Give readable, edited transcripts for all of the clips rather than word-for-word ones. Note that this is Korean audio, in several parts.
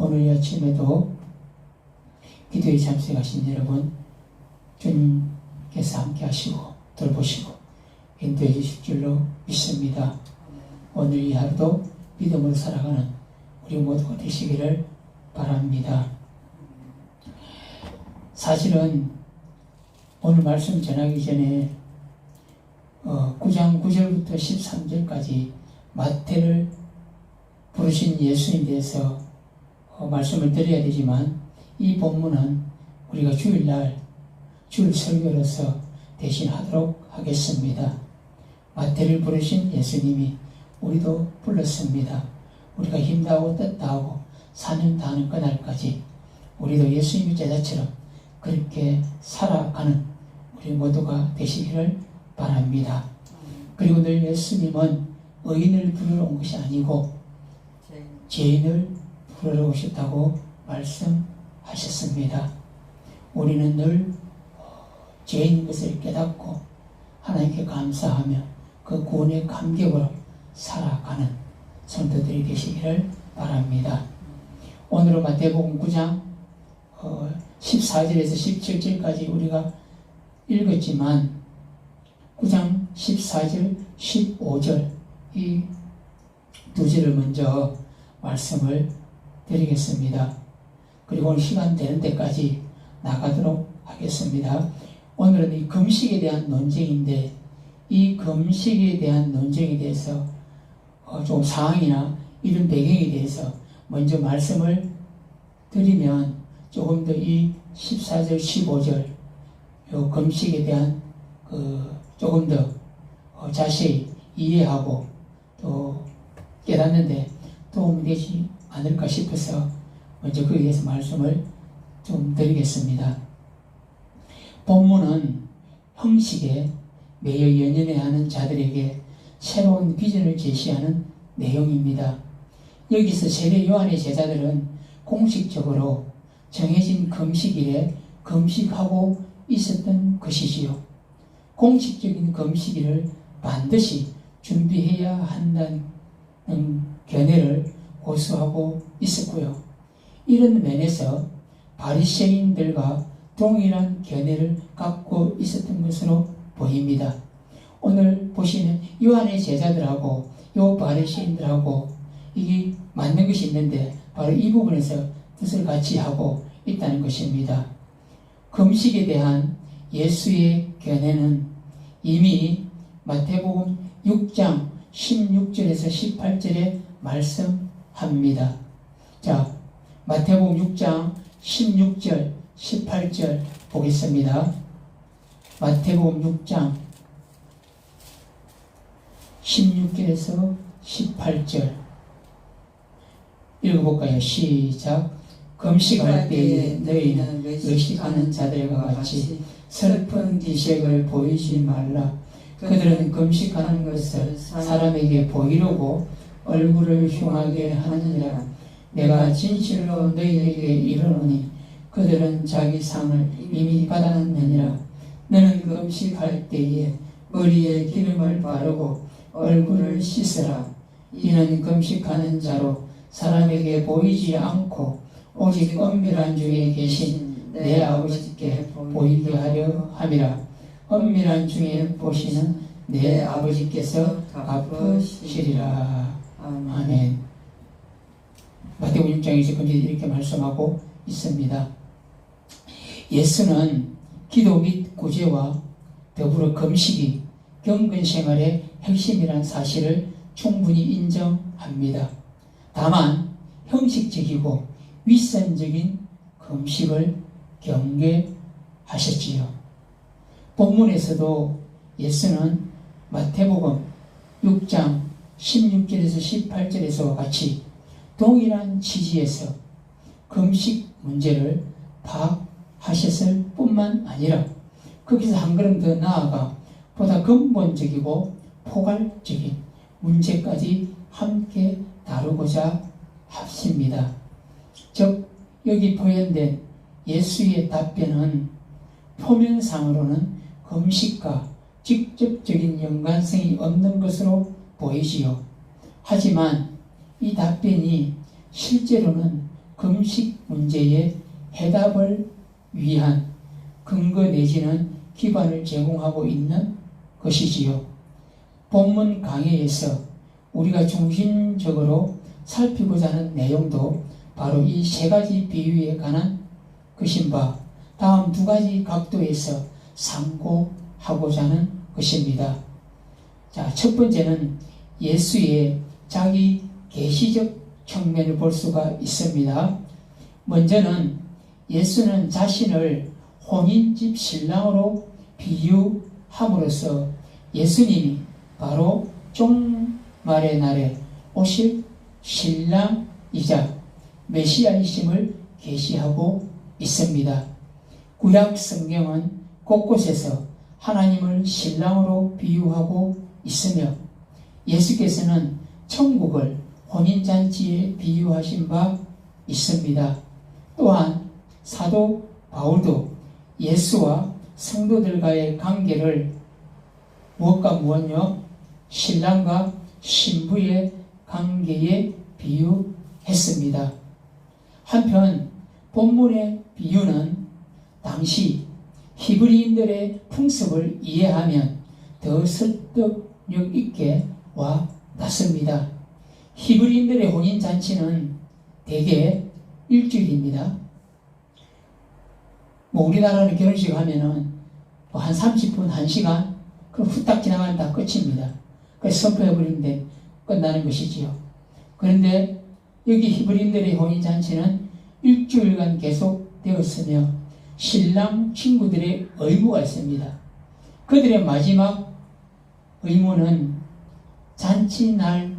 오늘 아침에도 기도에 참석하신 여러분, 주님께서 함께 하시고 돌보시고 인도해 주실 줄로 믿습니다. 오늘 이 하루도 믿음으로 살아가는 우리 모두가 되시기를 바랍니다. 사실은 오늘 말씀 전하기 전에 9장 9절부터 13절까지 마태를 부르신 예수님에 대해서 말씀을 드려야 되지만, 이 본문은 우리가 주일날 주일 설교로서 대신 하도록 하겠습니다. 마태를 부르신 예수님이 우리도 불렀습니다. 우리가 힘다하고 뜻다하고 사명 다하는 그날까지 우리도 예수님의 제자처럼 그렇게 살아가는 우리 모두가 되시기를 바랍니다. 그리고 늘 예수님은 의인을 부르러 온 것이 아니고 죄인을 부르러 오셨다고 말씀하셨습니다. 우리는 늘 죄인인 것을 깨닫고 하나님께 감사하며 그 구원의 감격으로 살아가는 성도들이 되시기를 바랍니다. 오늘은 마태복음 9장 14절에서 17절까지 우리가 읽었지만 9장 14절, 15절 이 두 절을 먼저 말씀을 드리겠습니다. 그리고 오늘 시간 되는 때까지 나가도록 하겠습니다. 오늘은 이 금식에 대한 논쟁인데, 이 금식에 대한 논쟁에 대해서 좀 상황이나 이런 배경에 대해서 먼저 말씀을 드리면 조금 더 이 14절, 15절 요 금식에 대한 조금 더 자세히 이해하고 또 깨닫는데 도움이 되지 않을까 싶어서 먼저 그에 대해서 말씀을 좀 드리겠습니다. 본문은 형식에 매여 연연해하는 자들에게 새로운 비전을 제시하는 내용입니다. 여기서 세례 요한의 제자들은 공식적으로 정해진 금식일에 금식하고 있었던 것이지요. 공식적인 금식일을 반드시 준비해야 한다는 견해를 고수하고 있었고요. 이런 면에서 바리새인들과 동일한 견해를 갖고 있었던 것으로 보입니다. 오늘 보시면 요한의 제자들하고 요 바리새인들하고 이게 맞는 것이 있는데 바로 이 부분에서 뜻을 같이 하고 있다는 것입니다. 금식에 대한 예수의 견해는 이미 마태복음 6장 16절에서 18절에 말씀합니다. 자, 마태복음 6장 16절, 18절 보겠습니다. 마태복음 6장 16절에서 18절 읽어볼까요? 시작. 금식할 때에 너희는 외식하는 자들과 같이 슬픈 기색을 보이지 말라. 그들은 금식하는 것을 사람에게 보이려고 얼굴을 흉하게 하느니라. 내가 진실로 너희에게 이르노니 그들은 자기 상을 이미 받았느니라. 너는 금식할 때에 머리에 기름을 바르고 얼굴을 씻으라. 이는 금식하는 자로 사람에게 보이지 않고 오직 은밀한 중에 계신 내 아버지께 보이게 하려 함이라. 은밀한 중에 보시는 내 아버지께서 갚으시리라. 아멘. 마태복음 6장에서 이렇게 말씀하고 있습니다. 예수는 기도 및 구제와 더불어 금식이 경건 생활의 핵심이란 사실을 충분히 인정합니다. 다만 형식적이고 윗선적인 금식을 경계하셨지요. 본문에서도 예수는 마태복음 6장 16절에서 18절에서와 같이 동일한 취지에서 금식 문제를 파악하셨을 뿐만 아니라 거기서 한 걸음 더 나아가 보다 근본적이고 포괄적인 문제까지 함께 다루고자 하십니다. 즉 여기 표현된 예수의 답변은 표면상으로는 금식과 직접적인 연관성이 없는 것으로 보이지요. 하지만 이 답변이 실제로는 금식 문제의 해답을 위한 근거 내지는 기반을 제공하고 있는 것이지요. 본문 강의에서 우리가 중심적으로 살피고자 하는 내용도 바로 이 세 가지 비유에 관한 것인 바 다음 두 가지 각도에서 상고하고자 하는 것입니다. 자, 첫 번째는 예수의 자기 계시적 측면을 볼 수가 있습니다. 먼저는 예수는 자신을 혼인집 신랑으로 비유함으로써 예수님이 바로 종말의 날에 오실 신랑이자 메시아이심을 계시하고 있습니다. 구약 성경은 곳곳에서 하나님을 신랑으로 비유하고 있으며 예수께서는 천국을 혼인잔치에 비유하신 바 있습니다. 또한 사도 바울도 예수와 성도들과의 관계를 무엇과 무엇요? 신랑과 신부의 관계에 비유했습니다. 한편 본문의 비유는 당시 히브리인들의 풍습을 이해하면 더 설득력 있게 와 닿습니다. 히브리인들의 혼인잔치는 대개 일주일입니다. 우리나라는 결혼식 하면은 한 30분, 1시간, 그럼 후딱 지나가면 다 끝입니다. 그래서 선포해버리는데 끝나는 것이지요. 그런데 여기 히브리인들의 혼인잔치는 일주일간 계속되었으며 신랑 친구들의 의무가 있습니다. 그들의 마지막 의무는 잔치날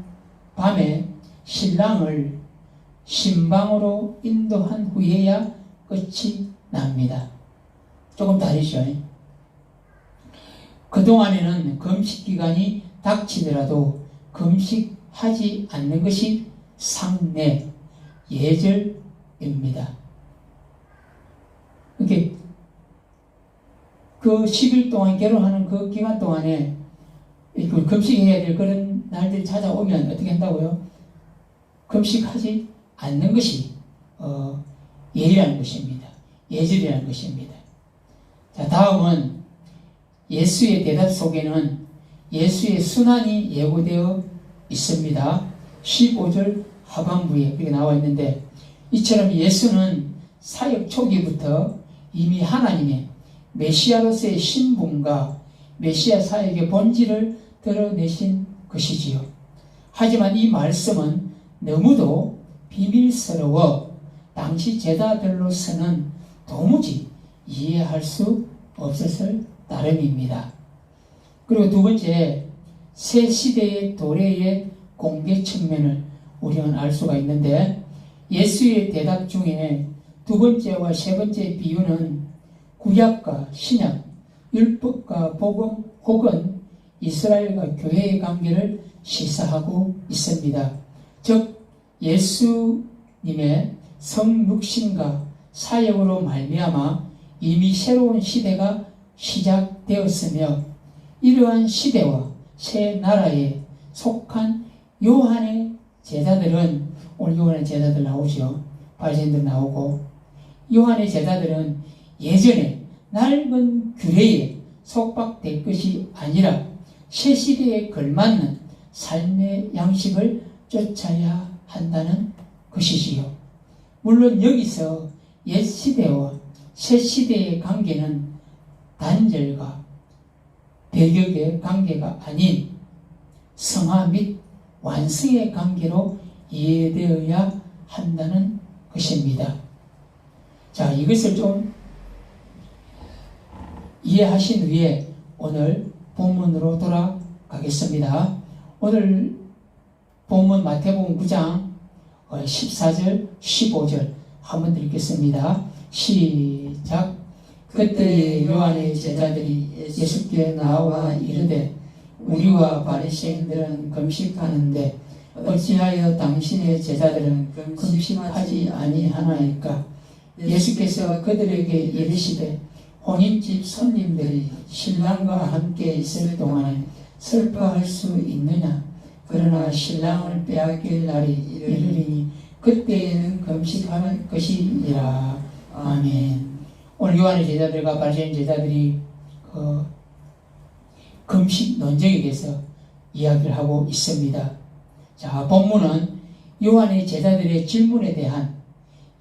밤에 신랑을 신방으로 인도한 후에야 끝이 납니다. 조금 다르죠. 그동안에는 금식기간이 닥치더라도 금식하지 않는 것이 상례, 예절입니다. 이렇게 그 10일 동안 결혼하는 그 기간 동안에 금식해야 될 그런 날들이 찾아오면 어떻게 한다고요? 금식하지 않는 것이 예라는 것입니다. 예절이라는 것입니다. 자, 다음은 예수의 대답 속에는 예수의 순환이 예고되어 있습니다. 15절 하반부에 그렇게 나와 있는데 이처럼 예수는 사역 초기부터 이미 하나님의 메시아로서의 신분과 메시아 사역의 본질을 드러내신 것이지요. 하지만 이 말씀은 너무도 비밀스러워 당시 제자들로서는 도무지 이해할 수 없었을 따름입니다. 그리고 두 번째, 새 시대의 도래의 공개 측면을 우리는 알 수가 있는데 예수의 대답 중에 두 번째와 세 번째 비유는 구약과 신약, 율법과 복음 혹은 이스라엘과 교회의 관계를 시사하고 있습니다. 즉 예수님의 성육신과 사역으로 말미암아 이미 새로운 시대가 시작되었으며 이러한 시대와 새 나라에 속한 요한의 제자들은 오늘 요한의 제자들 나오죠. 바리새인들 나오고 요한의 제자들은 예전에 낡은 규례에 속박될 것이 아니라 새 시대에 걸맞는 삶의 양식을 쫓아야 한다는 것이지요. 물론 여기서 옛 시대와 새 시대의 관계는 단절과 배격의 관계가 아닌 성화 및 완성의 관계로 이해되어야 한다는 것입니다. 자, 이것을 좀 이해하신 후에 오늘 본문으로 돌아가겠습니다. 오늘 본문 마태복음 9장 14절 15절 한번 읽겠습니다. 시작. 그때 요한의 제자들이 예수께 나와 이르되 우리와 바리새인들은 금식하는데 어찌하여 당신의 제자들은 금식하지 아니하나이까? 예수께서 그들에게 이르시되 혼인집 손님들이 신랑과 함께 있을 동안에 슬퍼할 수 있느냐? 그러나 신랑을 빼앗길 날이 이르리니 그때에는 금식하는 것이니라. 아멘. 오늘 요한의 제자들과 바리새인 제자들이 금식 논쟁에 대해서 이야기를 하고 있습니다. 자, 본문은 요한의 제자들의 질문에 대한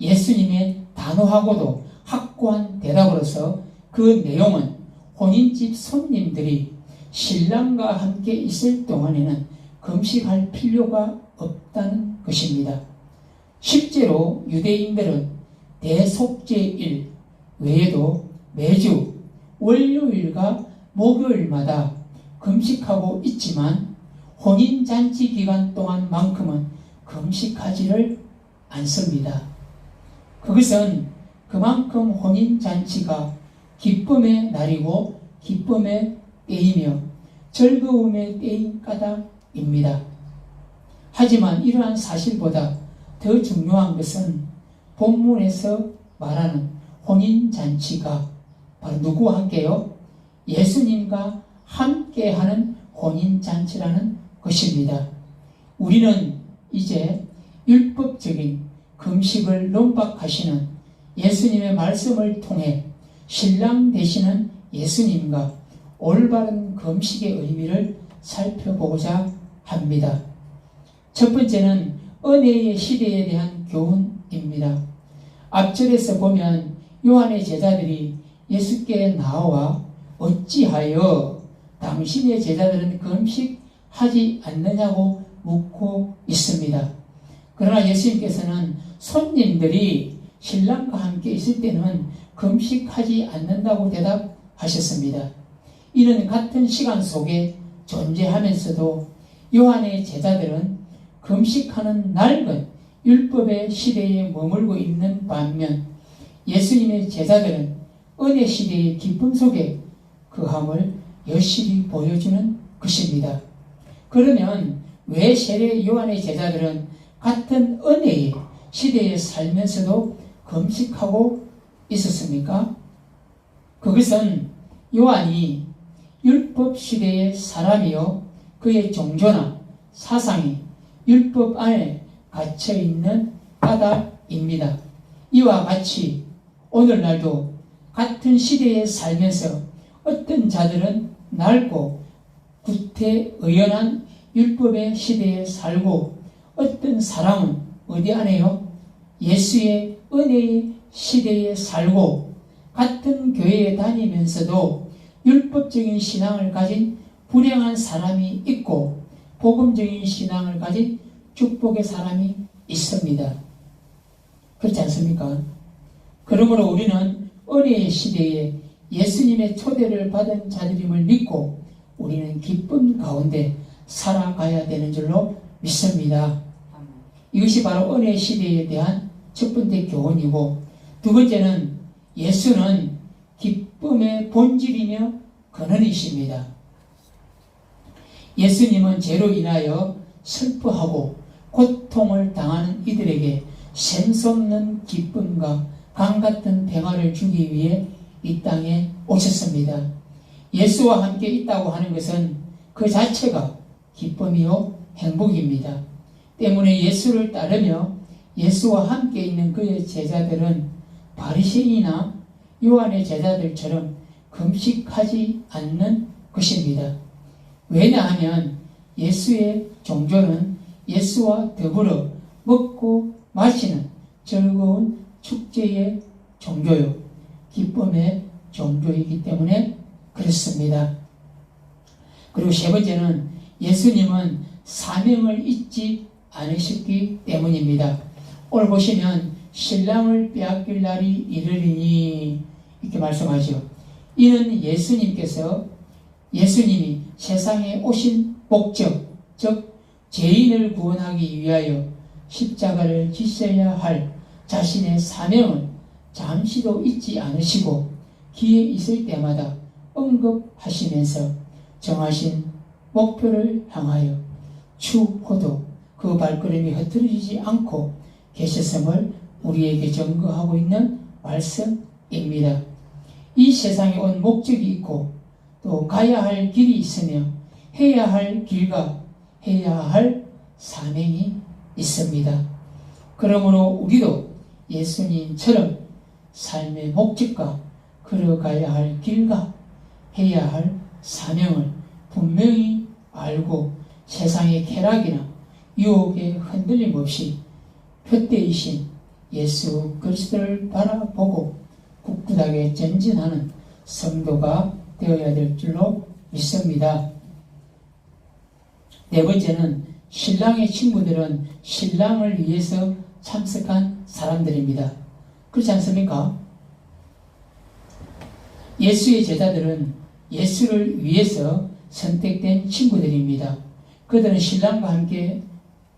예수님의 단호하고도 확고한 대답으로서 그 내용은 혼인집 손님들이 신랑과 함께 있을 동안에는 금식할 필요가 없다는 것입니다. 실제로 유대인들은 대속죄일 외에도 매주 월요일과 목요일마다 금식하고 있지만 혼인잔치 기간 동안만큼은 금식하지를 않습니다. 그것은 그만큼 혼인잔치가 기쁨의 날이고 기쁨의 때이며 즐거움의 때인 까닭입니다. 하지만 이러한 사실보다 더 중요한 것은 본문에서 말하는 혼인잔치가 바로 누구와 함께요? 예수님과 함께하는 혼인잔치라는 것입니다. 우리는 이제 율법적인 금식을 논박하시는 예수님의 말씀을 통해 신랑 되시는 예수님과 올바른 금식의 의미를 살펴보고자 합니다. 첫 번째는 은혜의 시대에 대한 교훈입니다. 앞절에서 보면 요한의 제자들이 예수께 나와 어찌하여 당신의 제자들은 금식하지 않느냐고 묻고 있습니다. 그러나 예수님께서는 손님들이 신랑과 함께 있을 때는 금식하지 않는다고 대답하셨습니다. 이는 같은 시간 속에 존재하면서도 요한의 제자들은 금식하는 낡은 율법의 시대에 머물고 있는 반면 예수님의 제자들은 은혜 시대의 기쁨 속에 그함을 여실히 보여주는 것입니다. 그러면 왜 세례 요한의 제자들은 같은 은혜의 시대에 살면서도 금식하고 있었습니까? 그것은 요한이 율법 시대의 사람이요 그의 종교나 사상이 율법 안에 갇혀있는 까닭입니다. 이와 같이 오늘날도 같은 시대에 살면서 어떤 자들은 낡고 구태의연한 율법의 시대에 살고 어떤 사람은 어디 안에요? 예수의 은혜의 시대에 살고 같은 교회에 다니면서도 율법적인 신앙을 가진 불행한 사람이 있고 복음적인 신앙을 가진 축복의 사람이 있습니다. 그렇지 않습니까? 그러므로 우리는 은혜의 시대에 예수님의 초대를 받은 자들임을 믿고 우리는 기쁨 가운데 살아가야 되는 줄로 믿습니다. 이것이 바로 은혜의 시대에 대한 첫 번째 교훈이고, 두 번째는 예수는 기쁨의 본질이며 근원이십니다. 예수님은 죄로 인하여 슬퍼하고 고통을 당하는 이들에게 샘솟는 기쁨과 강같은 평화를 주기 위해 이 땅에 오셨습니다. 예수와 함께 있다고 하는 것은 그 자체가 기쁨이요 행복입니다. 때문에 예수를 따르며 예수와 함께 있는 그의 제자들은 바리새인이나 요한의 제자들처럼 금식하지 않는 것입니다. 왜냐하면 예수의 종교는 예수와 더불어 먹고 마시는 즐거운 축제의 종교요 기쁨의 종교이기 때문에 그렇습니다. 그리고 세 번째는 예수님은 사명을 잊지 않으셨기 때문입니다. 오늘 보시면 신랑을 빼앗길 날이 이르리니 이렇게 말씀하죠. 이는 예수님이 세상에 오신 목적, 즉 죄인을 구원하기 위하여 십자가를 지셔야 할 자신의 사명을 잠시도 잊지 않으시고 기회 있을 때마다 언급하시면서 정하신 목표를 향하여 추호도 그 발걸음이 흐트러지지 않고 계셨음을 우리에게 증거하고 있는 말씀입니다. 이 세상에 온 목적이 있고 또 가야 할 길이 있으며 해야 할 길과 해야 할 사명이 있습니다. 그러므로 우리도 예수님처럼 삶의 목적과 걸어가야 할 길과 해야 할 사명을 분명히 알고 세상의 쾌락이나 유혹에 흔들림 없이 표대이신 예수 그리스도를 바라보고 굳건하게 전진하는 성도가 되어야 될 줄로 믿습니다. 네 번째는 신랑의 친구들은 신랑을 위해서 참석한 사람들입니다. 그렇지 않습니까? 예수의 제자들은 예수를 위해서 선택된 친구들입니다. 그들은 신랑과 함께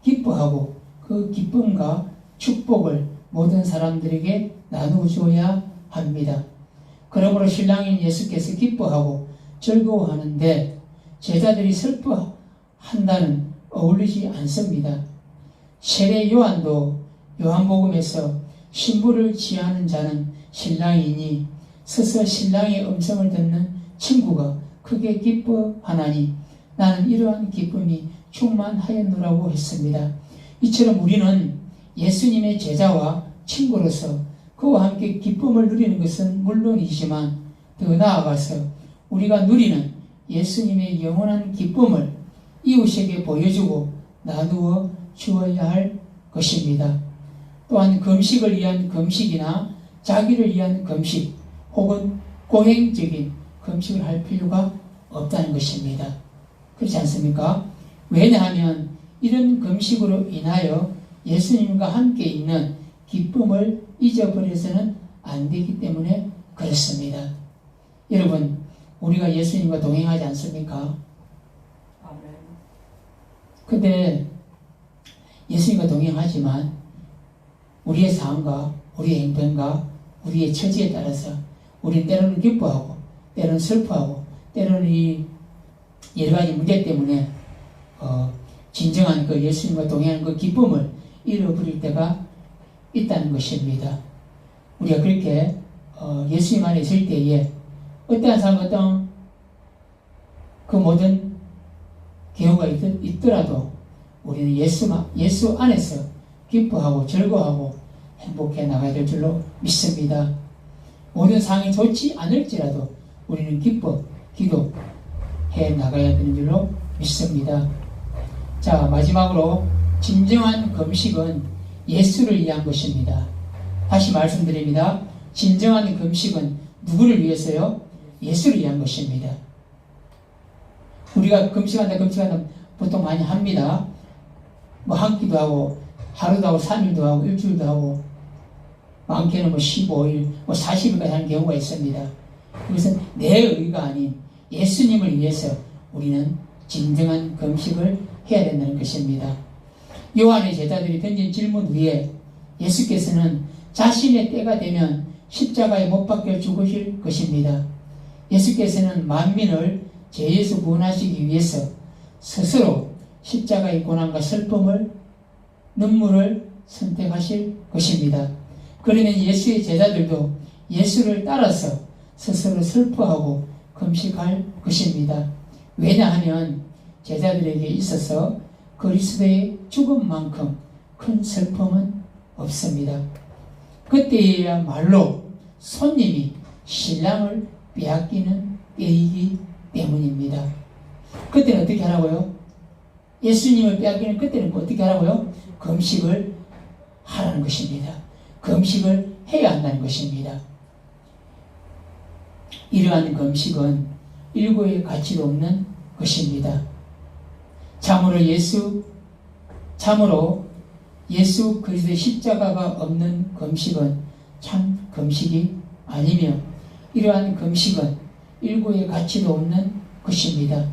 기뻐하고 그 기쁨과 축복을 모든 사람들에게 나누어줘야 합니다. 그러므로 신랑인 예수께서 기뻐하고 즐거워하는데 제자들이 슬퍼한다는 어울리지 않습니다. 세례 요한도 요한복음에서 신부를 취하는 자는 신랑이니 서서 신랑의 음성을 듣는 친구가 크게 기뻐하나니 나는 이러한 기쁨이 충만하였노라고 했습니다. 이처럼 우리는 예수님의 제자와 친구로서 그와 함께 기쁨을 누리는 것은 물론이지만 더 나아가서 우리가 누리는 예수님의 영원한 기쁨을 이웃에게 보여주고 나누어 주어야 할 것입니다. 또한 금식을 위한 금식이나 자기를 위한 금식 혹은 고행적인 금식을 할 필요가 없다는 것입니다. 그렇지 않습니까? 왜냐하면 이런 금식으로 인하여 예수님과 함께 있는 기쁨을 잊어버려서는 안 되기 때문에 그렇습니다. 여러분, 우리가 예수님과 동행하지 않습니까? 근데 예수님과 동행하지만 우리의 삶과 우리의 행동과 우리의 처지에 따라서 우리는 때로는 기뻐하고 때로는 슬퍼하고 때로는 이 여러 가지 문제 때문에 진정한 그 예수님과 동행하는 그 기쁨을 잃어버릴 때가 있다는 것입니다. 우리가 그렇게 예수님 안에 있을 때에 어떠한 사람 어떤 그 모든 경우가 있더라도 우리는 예수 안에서 기뻐하고 즐거워하고 행복해 나가야 될 줄로 믿습니다. 모든 상황이 좋지 않을지라도 우리는 기도해 나가야 되는 줄로 믿습니다. 자, 마지막으로 진정한 금식은 예수를 위한 것입니다. 다시 말씀드립니다. 진정한 금식은 누구를 위해서요? 예수를 위한 것입니다. 우리가 금식한다 보통 많이 합니다. 뭐 한 끼도 하고 하루도 하고 3일도 하고 일주일도 하고 많게는 뭐 15일, 뭐 40일까지 하는 경우가 있습니다. 그것은 내 의가 아닌 예수님을 위해서 우리는 진정한 금식을 해야 된다는 것입니다. 요한의 제자들이 던진 질문 위에 예수께서는 자신의 때가 되면 십자가에 못 박혀 죽으실 것입니다. 예수께서는 만민을 죄에서 구원하시기 위해서 스스로 십자가의 고난과 슬픔을 눈물을 선택하실 것입니다. 그러면 예수의 제자들도 예수를 따라서 스스로 슬퍼하고 금식할 것입니다. 왜냐하면 제자들에게 있어서 그리스도의 죽음만큼 큰 슬픔은 없습니다. 그때야말로 손님이 신랑을 빼앗기는 때이기 때문입니다. 그때는 어떻게 하라고요? 예수님을 빼앗기는 그때는 어떻게 하라고요? 금식을 하라는 것입니다. 금식을 해야 한다는 것입니다. 이러한 금식은 일고의 가치도 없는 것입니다. 참으로 예수 그리스도의 십자가가 없는 금식은 참 금식이 아니며 이러한 금식은 일고의 가치도 없는 것입니다.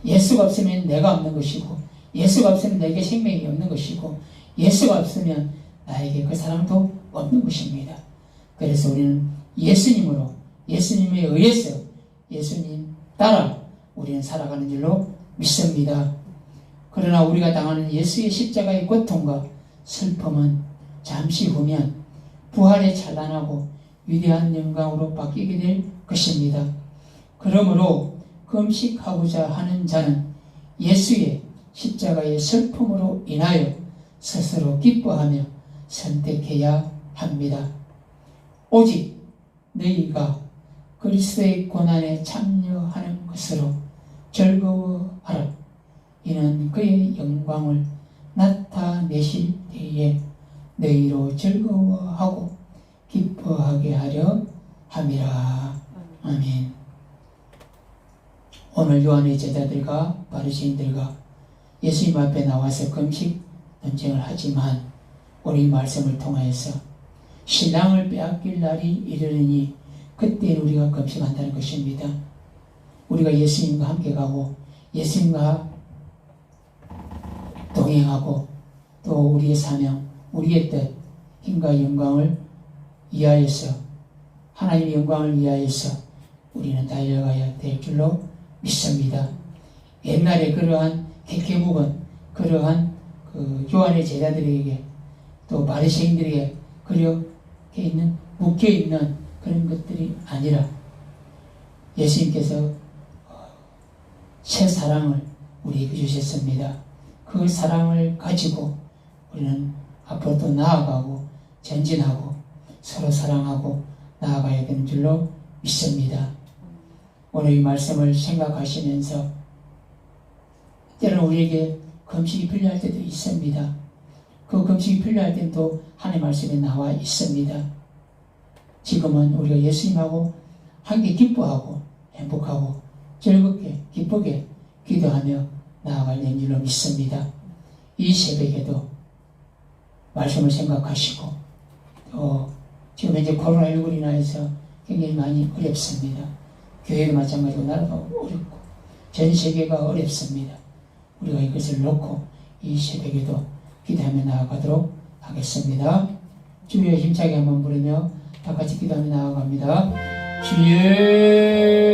예수가 없으면 내가 없는 것이고 예수가 없으면 내게 생명이 없는 것이고 예수가 없으면 나에게 그 사랑도 없는 것입니다. 그래서 우리는 예수님에 의해서 예수님 따라 우리는 살아가는 줄로 믿습니다. 그러나 우리가 당하는 예수의 십자가의 고통과 슬픔은 잠시 후면 부활의 찬란하고 위대한 영광으로 바뀌게 될 것입니다. 그러므로 금식하고자 하는 자는 예수의 십자가의 슬픔으로 인하여 스스로 기뻐하며 선택해야 합니다. 오직 너희가 그리스도의 고난에 참여하는 것으로 즐거워하라. 이는 그의 영광을 나타내실 때에 너희로 즐거워하고 기뻐하게 하려 함이라. 아멘. 오늘 요한의 제자들과 바리새인들과 예수님 앞에 나와서 금식 논쟁을 하지만 우리 말씀을 통하여서 신앙을 빼앗길 날이 이르느니 그때 우리가 금식한다는 것입니다. 우리가 예수님과 함께 가고 예수님과 동행하고 또 우리의 사명, 우리의 뜻, 힘과 영광을 위하여서 하나님의 영광을 위하여서 우리는 달려가야 될 줄로 믿습니다. 옛날에 그러한 개개목은 그러한 요한의 제자들에게 또 바리새인들에게 그렇게 있는 묶여있는 그런 것들이 아니라 예수님께서 새 사랑을 우리에게 주셨습니다. 그 사랑을 가지고 우리는 앞으로 또 나아가고 전진하고 서로 사랑하고 나아가야 되는 줄로 믿습니다. 오늘 이 말씀을 생각하시면서 때로는 우리에게 금식이 필요할 때도 있습니다. 그 금식이 필요할 때는 또 하나님의 말씀에 나와 있습니다. 지금은 우리가 예수님하고 함께 기뻐하고 행복하고 즐겁게 기쁘게 기도하며 나아갈 줄로 믿습니다. 이 새벽에도 말씀을 생각하시고 또 지금 현재 코로나19로 인하여서 굉장히 많이 어렵습니다. 교회도 마찬가지고 나라도 어렵고 전 세계가 어렵습니다. 우리가 이것을 놓고 이 새벽에도 기도하며 나아가도록 하겠습니다. 주여 힘차게 한번 부르며 다 같이 기도하며 나아갑니다. 주여